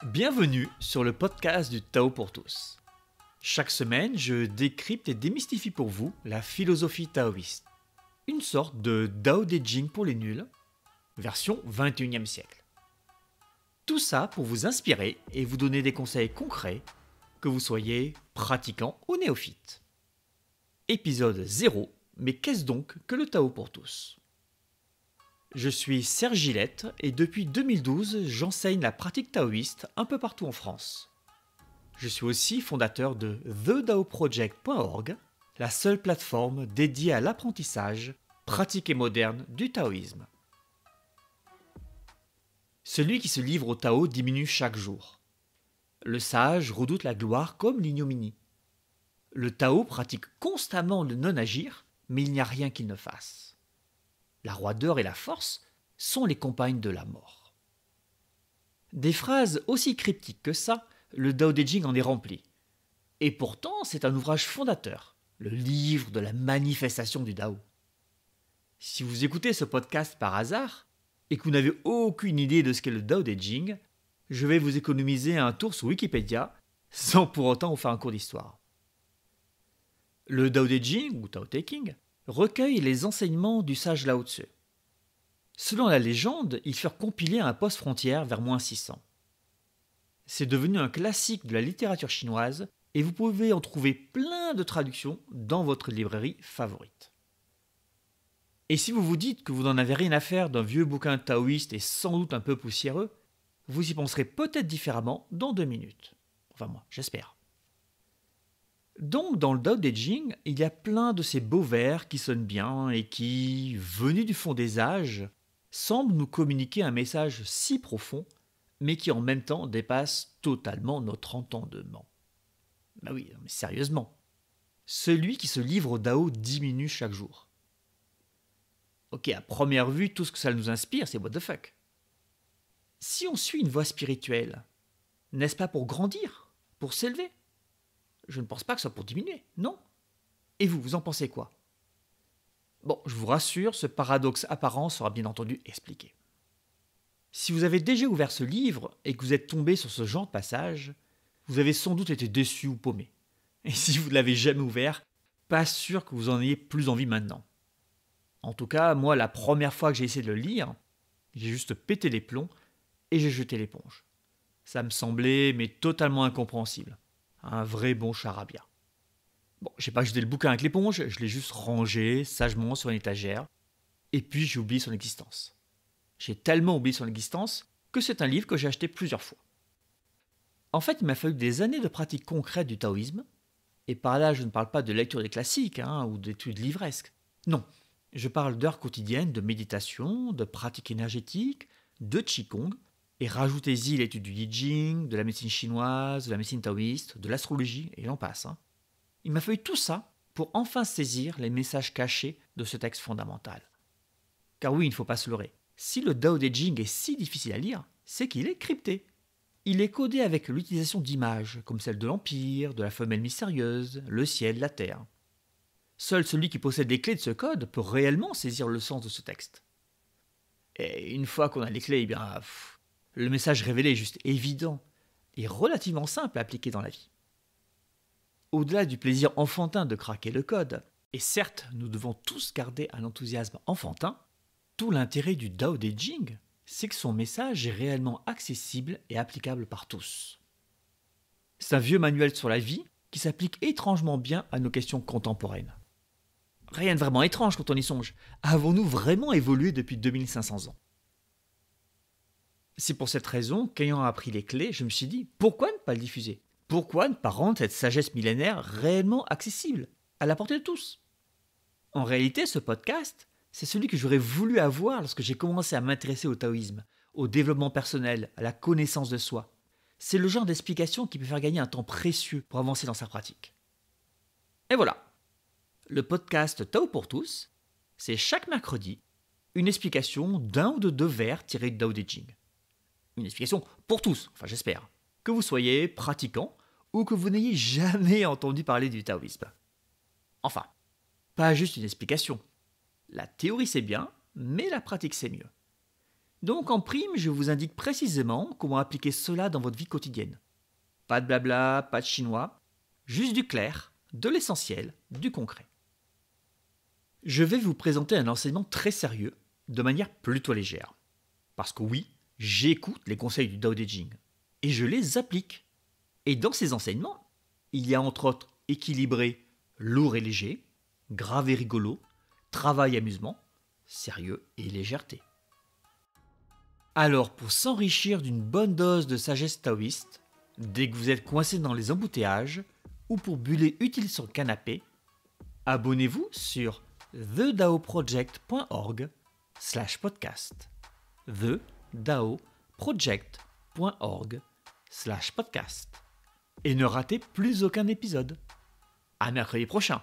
Bienvenue sur le podcast du Tao pour tous. Chaque semaine, je décrypte et démystifie pour vous la philosophie taoïste. Une sorte de Dao De Jing pour les nuls, version 21e siècle. Tout ça pour vous inspirer et vous donner des conseils concrets, que vous soyez pratiquant ou néophyte. Épisode 0, mais qu'est-ce donc que le Tao pour tous ? Je suis Serge Gillette et depuis 2012, j'enseigne la pratique taoïste un peu partout en France. Je suis aussi fondateur de TheDaoProject.org, la seule plateforme dédiée à l'apprentissage, pratique et moderne du taoïsme. Celui qui se livre au Tao diminue chaque jour. Le sage redoute la gloire comme l'ignominie. Le Tao pratique constamment le non-agir, mais il n'y a rien qu'il ne fasse. La roideur et la force sont les compagnes de la mort. Des phrases aussi cryptiques que ça, le Dao De Jing en est rempli. Et pourtant, c'est un ouvrage fondateur, le livre de la manifestation du Dao. Si vous écoutez ce podcast par hasard, et que vous n'avez aucune idée de ce qu'est le Dao De Jing, je vais vous économiser un tour sur Wikipédia, sans pour autant vous faire un cours d'histoire. Le Dao De Jing, ou Tao Te Ching, recueille les enseignements du sage Lao Tzu. Selon la légende, ils furent compilés à un poste frontière vers -600. C'est devenu un classique de la littérature chinoise et vous pouvez en trouver plein de traductions dans votre librairie favorite. Et si vous vous dites que vous n'en avez rien à faire d'un vieux bouquin taoïste et sans doute un peu poussiéreux, vous y penserez peut-être différemment dans 2 minutes. Enfin moi, j'espère. Donc dans le Dao De Jing, il y a plein de ces beaux vers qui sonnent bien et qui, venus du fond des âges, semblent nous communiquer un message si profond, mais qui en même temps dépasse totalement notre entendement. Bah oui, mais sérieusement. Celui qui se livre au Dao diminue chaque jour. Ok, à première vue, tout ce que ça nous inspire, c'est what the fuck. Si on suit une voie spirituelle, n'est-ce pas pour grandir, pour s'élever ? Je ne pense pas que ce soit pour diminuer, non. Et vous, vous en pensez quoi ? Bon, je vous rassure, ce paradoxe apparent sera bien entendu expliqué. Si vous avez déjà ouvert ce livre et que vous êtes tombé sur ce genre de passage, vous avez sans doute été déçu ou paumé. Et si vous ne l'avez jamais ouvert, pas sûr que vous en ayez plus envie maintenant. En tout cas, moi, la première fois que j'ai essayé de le lire, j'ai juste pété les plombs et j'ai jeté l'éponge. Ça me semblait, mais totalement incompréhensible. Un vrai bon charabia. Bon, j'ai pas jeté le bouquin avec l'éponge, je l'ai juste rangé sagement sur une étagère, et puis j'ai oublié son existence. J'ai tellement oublié son existence que c'est un livre que j'ai acheté plusieurs fois. En fait, il m'a fallu des années de pratique concrète du taoïsme, et par là je ne parle pas de lecture des classiques ou d'études livresques. Non, je parle d'heures quotidiennes de méditation, de pratique énergétique, de qigong, et rajoutez-y l'étude du I Ching, de la médecine chinoise, de la médecine taoïste, de l'astrologie, et j'en passe. Il m'a fallu tout ça pour enfin saisir les messages cachés de ce texte fondamental. Car oui, il ne faut pas se leurrer. Si le Dao De Jing est si difficile à lire, c'est qu'il est crypté. Il est codé avec l'utilisation d'images, comme celle de l'Empire, de la femelle mystérieuse, le ciel, la terre. Seul celui qui possède les clés de ce code peut réellement saisir le sens de ce texte. Et une fois qu'on a les clés, le message révélé est juste évident et relativement simple à appliquer dans la vie. Au-delà du plaisir enfantin de craquer le code, et certes nous devons tous garder un enthousiasme enfantin, tout l'intérêt du Dao De Jing, c'est que son message est réellement accessible et applicable par tous. C'est un vieux manuel sur la vie qui s'applique étrangement bien à nos questions contemporaines. Rien de vraiment étrange quand on y songe. Avons-nous vraiment évolué depuis 2500 ans ? C'est pour cette raison qu'ayant appris les clés, je me suis dit, pourquoi ne pas le diffuser ? Pourquoi ne pas rendre cette sagesse millénaire réellement accessible, à la portée de tous ? En réalité, ce podcast, c'est celui que j'aurais voulu avoir lorsque j'ai commencé à m'intéresser au taoïsme, au développement personnel, à la connaissance de soi. C'est le genre d'explication qui peut faire gagner un temps précieux pour avancer dans sa pratique. Et voilà, le podcast Tao pour tous, c'est chaque mercredi une explication d'un ou de 2 vers tirés de Dao De Jing. Une explication pour tous, enfin j'espère, que vous soyez pratiquant ou que vous n'ayez jamais entendu parler du taoïsme. Enfin, pas juste une explication. La théorie c'est bien, mais la pratique c'est mieux. Donc en prime, je vous indique précisément comment appliquer cela dans votre vie quotidienne. Pas de blabla, pas de chinois, juste du clair, de l'essentiel, du concret. Je vais vous présenter un enseignement très sérieux, de manière plutôt légère. Parce que oui, j'écoute les conseils du Tao Te Ching, et je les applique. Et dans ces enseignements, il y a entre autres équilibré, lourd et léger, grave et rigolo, travail et amusement, sérieux et légèreté. Alors pour s'enrichir d'une bonne dose de sagesse taoïste, dès que vous êtes coincé dans les embouteillages ou pour buller utile sur le canapé, abonnez-vous sur thedaoproject.org/podcast. thedaoproject.org/podcast. Et ne ratez plus aucun épisode. À mercredi prochain.